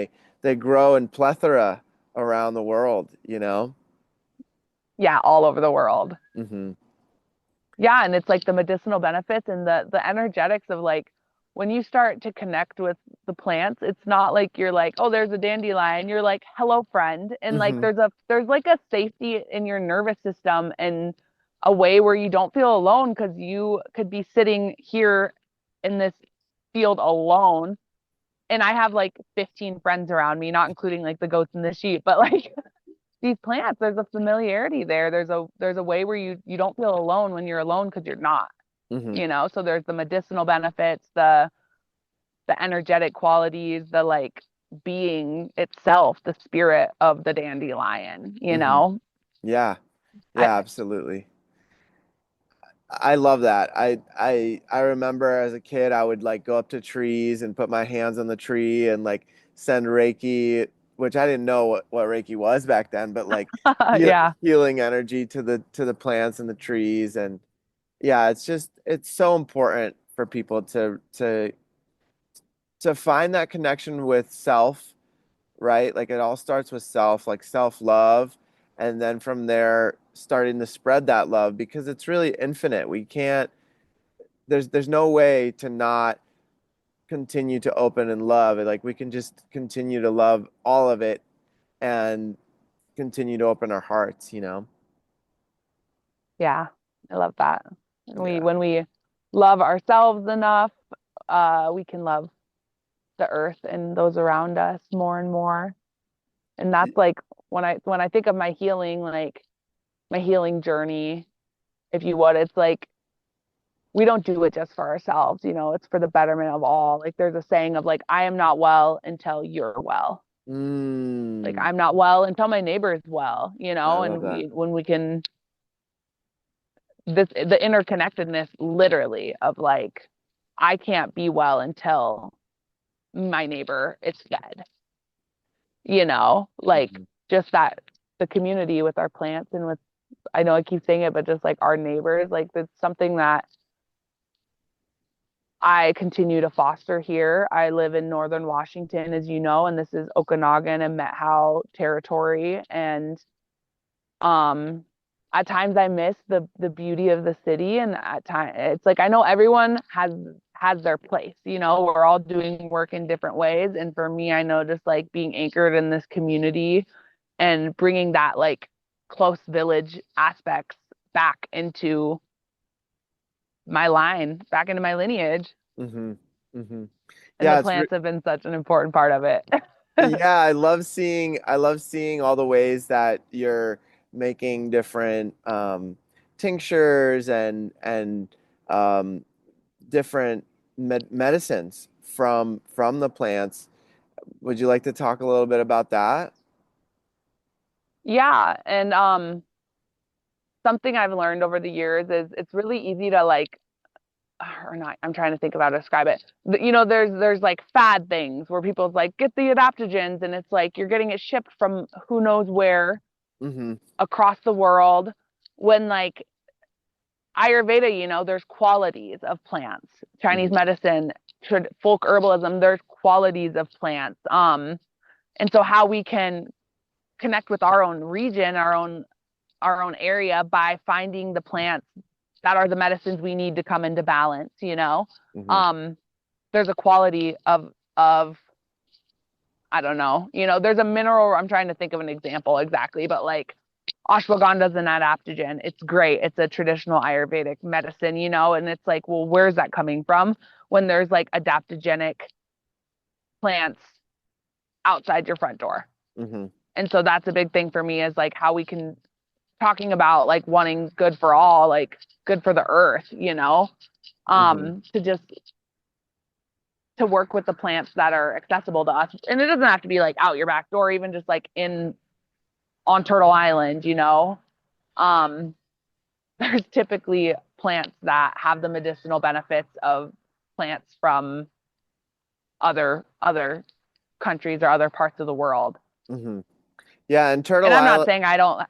they grow in plethora around the world. Yeah, all over the world. Hmm. Yeah, and it's like the medicinal benefits and the energetics of like when you start to connect with the plants, it's not like you're like, oh, there's a dandelion. You're like, hello, friend. And like Hmm. there's like a safety in your nervous system, and a way where you don't feel alone, because you could be sitting here in this field alone. And I have like 15 friends around me, not including like the goats and the sheep, but like these plants, there's a familiarity there. There's a way where you don't feel alone when you're alone, because you're not, Hmm. so there's the medicinal benefits, the energetic qualities, the like being itself, the spirit of the dandelion, Hmm. Yeah. I Yeah, absolutely. I love that. I remember as a kid, I would like go up to trees and put my hands on the tree and like send Reiki, which I didn't know what Reiki was back then, but like yeah, healing energy to the plants and the trees. And yeah, it's so important for people to find that connection with self, right? Like it all starts with self, like self-love, and then from there starting to spread that love because it's really infinite. We can't there's no way to not continue to open and love. Like we can just continue to love all of it and continue to open our hearts. yeah, I love that. And we Yeah. when we love ourselves enough, we can love the earth and those around us more and more. And that's like when I think of my healing, like my healing journey, if you would, it's like we don't do it just for ourselves, it's for the betterment of all. Like there's a saying of like, I am not well until you're well. Like Mm, I'm not well until my neighbor is well, I love and that. when we can, the interconnectedness literally of like, I can't be well until my neighbor is fed, like Mhm. just that, the community with our plants and with, I know I keep saying it, but just like our neighbors, like it's something that I continue to foster here. I live in northern Washington, as you know, and this is Okanagan and Methow territory. And um, at times I miss the beauty of the city, and at times it's like I know everyone has their place. We're all doing work in different ways, and for me, I know just like being anchored in this community and bringing that like close village aspects back into my line, back into my lineage. Mm-hmm. Mm-hmm. And the Yeah, plants have been such an important part of it. yeah, I love seeing all the ways that you're making different tinctures and um, different medicines from the plants. Would you like to talk a little bit about that? Yeah, and something I've learned over the years is it's really easy to like or not, I'm trying to think of how to describe it. There's like fad things where people's like get the adaptogens and it's like you're getting it shipped from who knows where Mm-hmm. across the world when like Ayurveda, there's qualities of plants. Chinese Mm-hmm. medicine, folk herbalism, there's qualities of plants. And so how we can connect with our own region, our own area by finding the plants that are the medicines we need to come into balance. Mm-hmm. Um, there's a quality of I don't know, there's a mineral. I'm trying to think of an example exactly, but like ashwagandha is an adaptogen. It's great. It's a traditional Ayurvedic medicine, and it's like, well, where's that coming from when there's like adaptogenic plants outside your front door? Mm-hmm. And so that's a big thing for me is like how we can talking about like wanting good for all, like good for the earth, Mm-hmm. to just to work with the plants that are accessible to us. And it doesn't have to be like out your back door, even just like in on Turtle Island. Um, there's typically plants that have the medicinal benefits of plants from other countries or other parts of the world. Mm-hmm. Yeah, and And I'm not saying I don't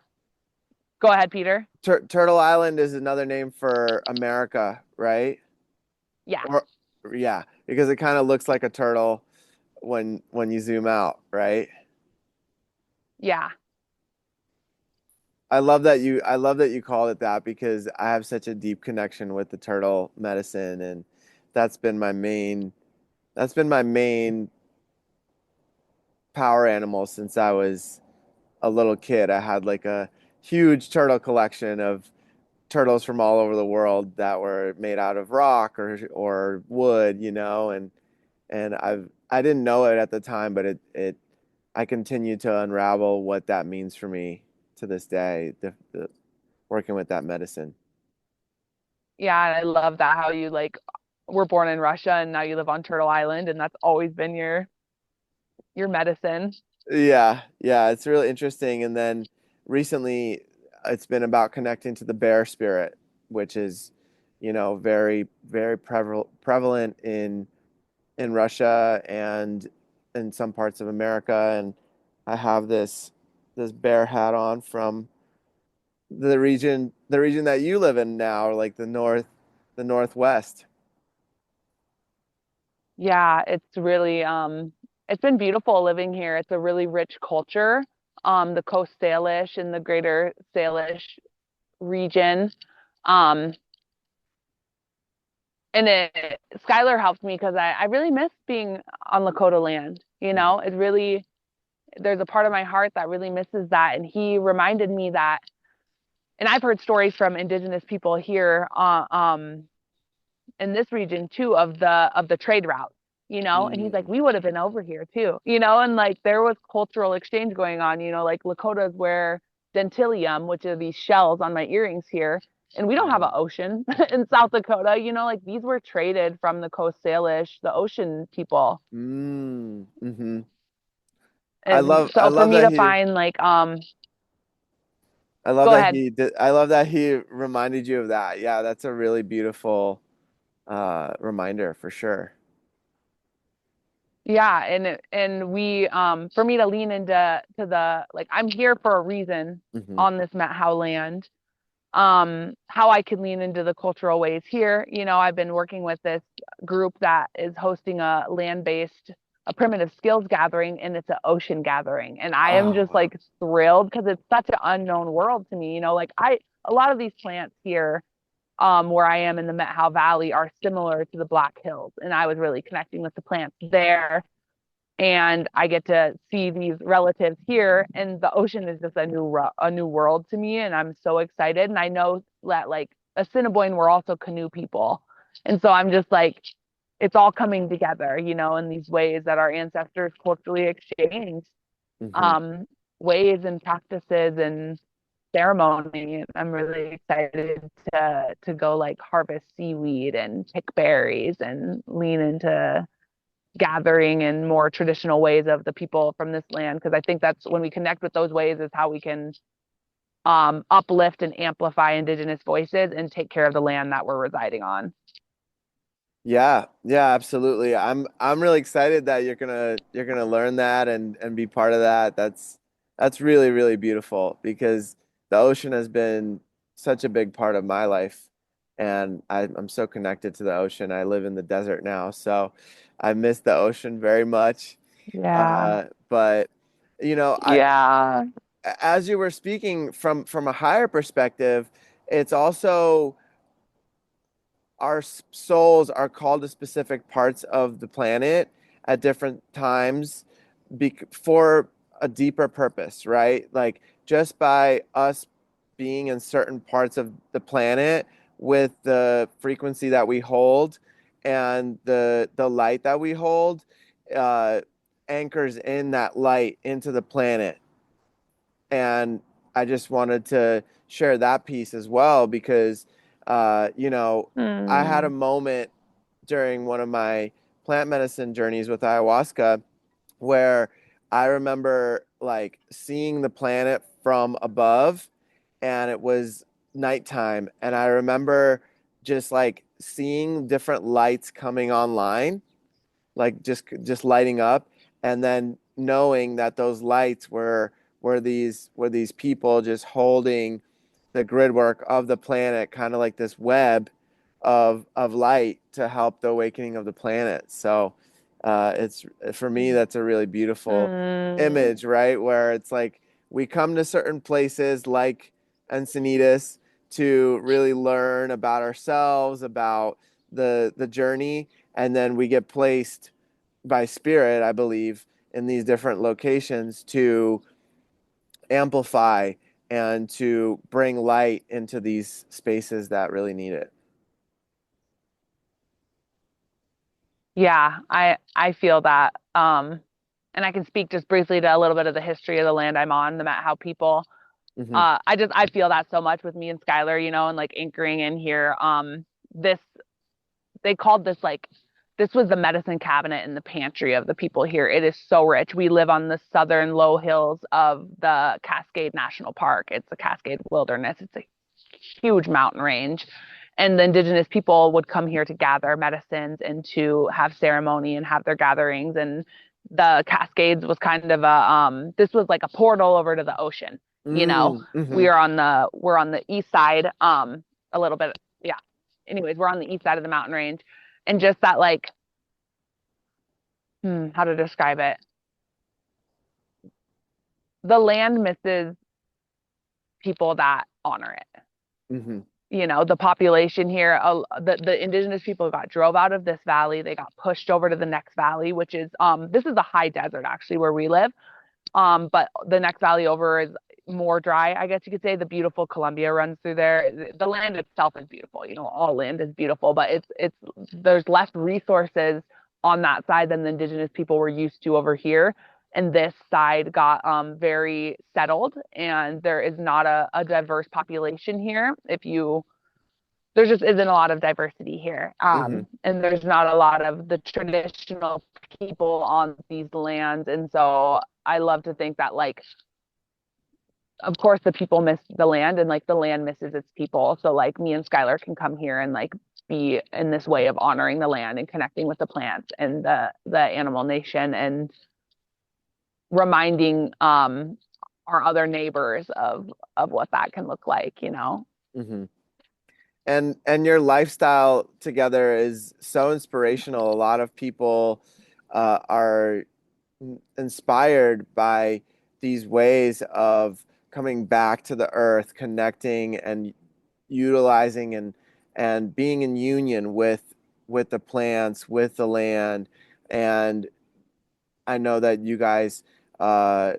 go ahead, Peter. Turtle Island is another name for America, right? Yeah, Or yeah, because it kind of looks like a turtle when you zoom out, right? yeah, I love that you called it that because I have such a deep connection with the turtle medicine, and that's been my main that's been my main power animal since I was a little kid. I had like a huge turtle collection of turtles from all over the world that were made out of rock or wood, and I didn't know it at the time, but it I continue to unravel what that means for me to this day, working with that medicine. yeah. And I love that how you like were born in Russia and now you live on Turtle Island, and that's always been your medicine. Yeah, yeah, it's really interesting. And then recently, it's been about connecting to the bear spirit, which is, very, very prevalent in Russia and in some parts of America. And I have this bear hat on from the region that you live in now, like the Northwest. Yeah, it's been beautiful living here. It's a really rich culture. The Coast Salish and the Greater Salish region. Um, and Skylar helped me because I really miss being on Lakota land. Hmm. There's a part of my heart that really misses that. And he reminded me that, and I've heard stories from indigenous people here, in this region too of the trade route. And he's like, Mm. we would have been over here too, and like there was cultural exchange going on, like Lakotas wear dentilium, which are these shells on my earrings here, and we don't have an Mm. ocean in South Dakota, like these were traded from the Coast Salish, the ocean people. Mm. Hmm. I And love I so for love me that to he find like I love go that ahead. he did I love that he reminded you of that. Yeah, that's a really beautiful reminder for sure. Yeah, and we for me to lean into to the like I'm here for a reason Hmm. on this Met Howe land. how I can lean into the cultural ways here. I've been working with this group that is hosting a primitive skills gathering, and it's an ocean gathering. And I am Oh, just wow. like thrilled because it's such an unknown world to me. A lot of these plants here, where I am in the Met Howe Valley are similar to the Black Hills. And I was really connecting with the plants there, and I get to see these relatives here, and the ocean is just a new world to me, and I'm so excited. And I know that like Assiniboine, we're also canoe people, and so I'm just like, it's all coming together, in these ways that our ancestors culturally exchanged, Hmm. um, ways and practices and ceremony. And I'm really excited to go like harvest seaweed and pick berries and lean into gathering and more traditional ways of the people from this land, because I think that's when we connect with those ways is how we can uplift and amplify indigenous voices and take care of the land that we're residing on. Yeah, yeah, absolutely. I'm really excited that you're gonna learn that and be part of that. That's really, really beautiful because the ocean has been such a big part of my life, and I'm so connected to the ocean. I live in the desert now, so I miss the ocean very much. Yeah. But I Yeah. as you were speaking from a higher perspective, it's also our souls are called to specific parts of the planet at different times for a deeper purpose, right? Like just by us being in certain parts of the planet with the frequency that we hold and the light that we hold, uh, anchors in that light into the planet. And I just wanted to share that piece as well because, I had a Hmm. moment during one of my plant medicine journeys with ayahuasca where I remember like seeing the planet from above and it was nighttime. And I remember just like seeing different lights coming online, like just lighting up, and then knowing that those lights were these people just holding the grid work of the planet, kind of like this web of light to help the awakening of the planet. So it's for me that's a really beautiful Mm. image, right? Where it's like we come to certain places like Encinitas to really learn about ourselves, about the journey, and then we get placed by spirit, I believe, in these different locations to amplify and to bring light into these spaces that really need it. Yeah, I feel that. And I can speak just briefly to a little bit of the history of the land I'm on, the Met Howe people. Hmm. I feel that so much with me and Skylar, and like anchoring in here. This they called this like this was the medicine cabinet in the pantry of the people here. It is so rich. We live on the southern low hills of the Cascade National Park. It's a Cascade Wilderness. It's a huge mountain range. And the indigenous people would come here to gather medicines and to have ceremony and have their gatherings. And the Cascades was kind of this was like a portal over to the ocean. You know, Mm-hmm. we're on the east side, a little bit. Yeah. Anyways, we're on the east side of the mountain range, and just that like, how to describe it. The land misses people that honor it. Hmm. The population here, the indigenous people got drove out of this valley. They got pushed over to the next valley, which is this is a high desert actually where we live. But the next valley over is more dry, I guess you could say. The beautiful Columbia runs through there. The land itself is beautiful. All land is beautiful, but it's there's less resources on that side than the indigenous people were used to over here. And this side got very settled, and there is not a diverse population here. If you There just isn't a lot of diversity here. Hmm. And there's not a lot of the traditional people on these lands. And so I love to think that, like, of course, the people miss the land and like the land misses its people. So, like, me and Skylar can come here and like be in this way of honoring the land and connecting with the plants and the animal nation and reminding our other neighbors of what that can look like. Hmm. And your lifestyle together is so inspirational. A lot of people are inspired by these ways of coming back to the earth, connecting and utilizing and being in union with the plants, with the land. And I know that you guys, uh,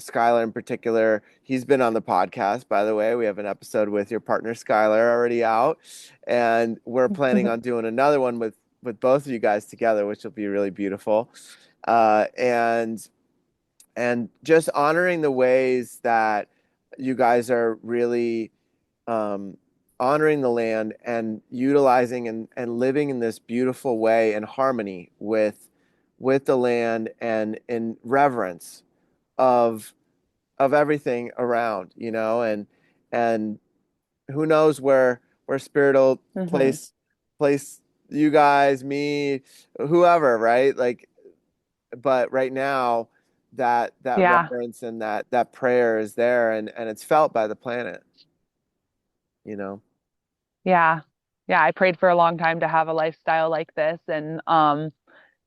Skylar in particular, he's been on the podcast, by the way. We have an episode with your partner Skylar already out, and we're planning on doing another one with both of you guys together, which will be really beautiful. Uh, and and just honoring the ways that you guys are really um, honoring the land and utilizing and living in this beautiful way in harmony with the land and in reverence of of everything around, you know, and who knows where spirit will Hmm. place you guys, me, whoever, right? Like, but right now that Yeah. reverence and that prayer is there and it's felt by the planet, you know. Yeah. Yeah. I prayed for a long time to have a lifestyle like this. And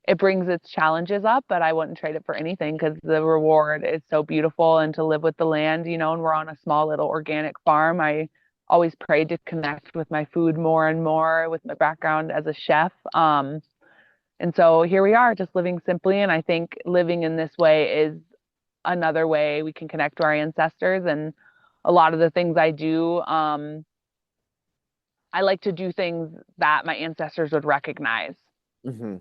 it brings its challenges up, but I wouldn't trade it for anything because the reward is so beautiful and to live with the land, and we're on a small little organic farm. I always prayed to connect with my food more and more with my background as a chef. And so here we are, just living simply. And I think living in this way is another way we can connect to our ancestors. And a lot of the things I do, I like to do things that my ancestors would recognize. Hmm.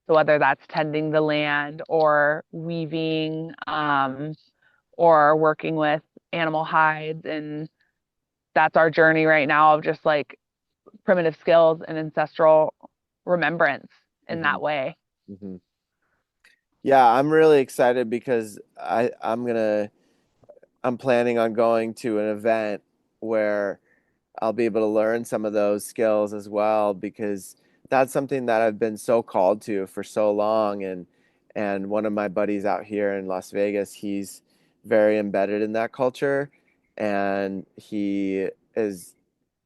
So whether that's tending the land or weaving, or working with animal hides, and that's our journey right now of just like primitive skills and ancestral remembrance in Hmm. that way. Hmm. Yeah, I'm really excited because I'm planning on going to an event where I'll be able to learn some of those skills as well because that's something that I've been so called to for so long. And one of my buddies out here in Las Vegas, he's very embedded in that culture, and he's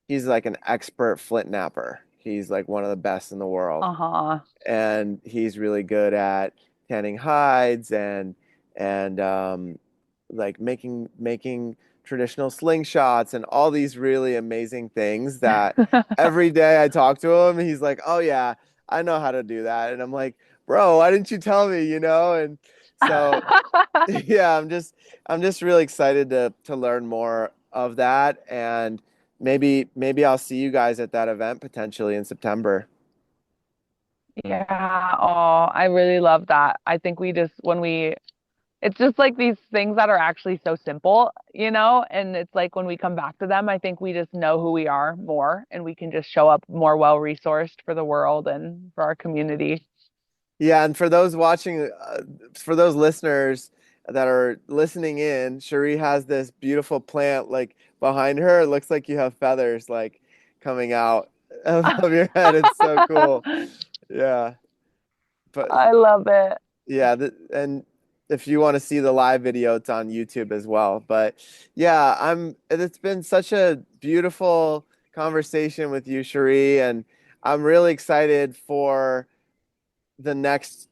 like an expert flint knapper. He's like one of the best in the world, Uh-huh. and he's really good at tanning hides and like making traditional slingshots and all these really amazing things that every day I talk to him, he's like, "Oh yeah, I know how to do that." And I'm like, "Bro, why didn't you tell me?" You know? And so yeah, I'm just really excited to learn more of that, and maybe I'll see you guys at that event potentially in September. Yeah. Oh, I really love that. I think we just, it's just like these things that are actually so simple, and it's like when we come back to them, I think we just know who we are more and we can just show up more well-resourced for the world and for our community. Yeah, and for those watching, for those listeners that are listening in, Cherie has this beautiful plant like behind her. It looks like you have feathers like coming out of your head. It's so cool. Yeah, but I love it. yeah, and if you want to see the live video, it's on YouTube as well. But yeah, it's been such a beautiful conversation with you, Cherie, and I'm really excited for the next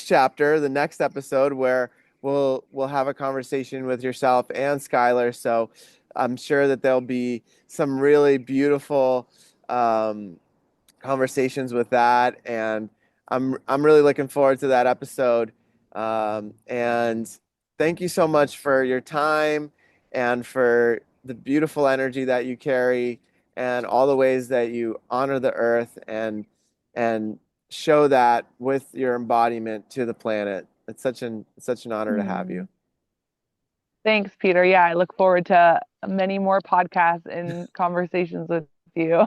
chapter, the next episode where we'll have a conversation with yourself and Skylar. So I'm sure that there'll be some really beautiful um, conversations with that, and I'm really looking forward to that episode. And thank you so much for your time and for the beautiful energy that you carry and all the ways that you honor the earth and show that with your embodiment to the planet. It's such an honor to have you. Hmm. Thanks, Peter. Yeah, I look forward to many more podcasts and conversations with you.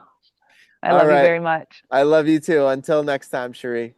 I All love you right. very much. I love you too. Until next time, Cherie.